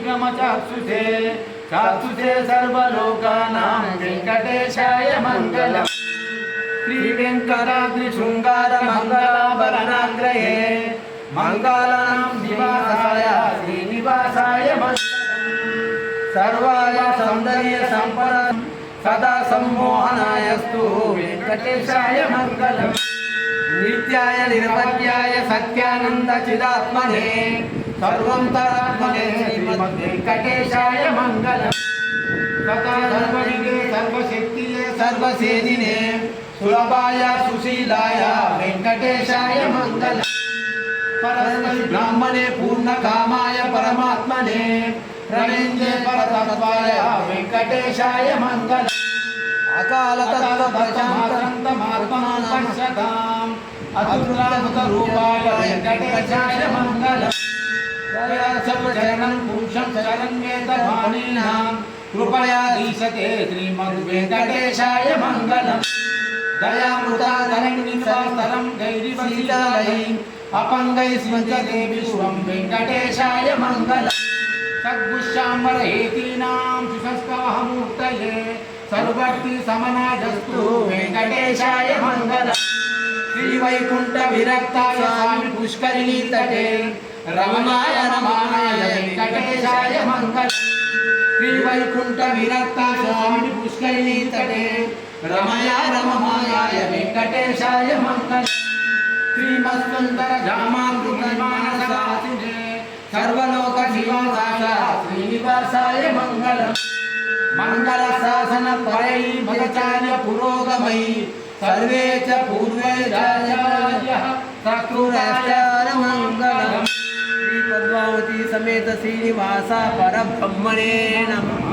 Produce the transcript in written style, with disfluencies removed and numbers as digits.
चाक्षुषे चाक्षुषे सर्वलोकानां वेंकटेशाय मंगलम्। श्री वेंकटाद्रि शृंगार मंगलाभरणाग्रहे मंगलानां निवासाय श्रीनिवासाय मंगलम्। सर्वाय सौंदर्य संपद सदा सम्मोहनायस्तु वेंकटेशाय मंगलम्। नित्याय निर्वध्याय सत्यानंद चिदात्मने सर्वंतरात्मने श्रीमद्वेंकटेशाय मंगलम्। सदा सर्वविगे सर्वशक्तिये सर्वसेनिने सुलभाय सुशीलाय वेंकटेशाय मंगलम्। परस्मै ब्राह्मणे पूर्णकामाय परमात्मने प्रणेन्द्रे परतत्त्वाय वेंकटेशाय मंगलम्। अकाल तत्त्वप्रशान्तमात्मानं पश्यताम् अतुलाभूतरूपाय वेंकटेशाय मंगलम्। दयासर्वचरणं पुरुषं शरण्येतभाणीनां कृपया दीशते श्रीमद्वेंकटेशाय मंगलम्। दयामृताधरणिनिवासरं गैरिवशीतलैः अपङ्गैः स्मृत्यते विश्वं वेंकटेशाय मंगलम्। सद्गुष्याम्बरहेतीनां सुषस्तवहमूर्तये सर्वभक्ति समनाजस्तु वेंकटेशाय मंगलम्। श्रीवैकुंठ विरक्ताय स्वामी पुष्करिणी तटे रमणाय रमाणाय वेंकटेशाय मंगलम्। श्रीवैकुंठ विरक्ताय स्वामी पुष्करिणी तटे रमया रममायाय वेंकटेशाय मंगलम्। श्रीमत्सुंदर धामामृतमानसासिने सर्वलोक निवासाय श्रीनिवासाय मंगलम्। मंगल शासन परैः भगचार्य पुरोगमै सर्वे च पूर्वे राजार्यः शत्रुराष्ट्राय मंगलम्। श्री पद्मावती समेत श्रीनिवासा परब्रह्मणे नमः।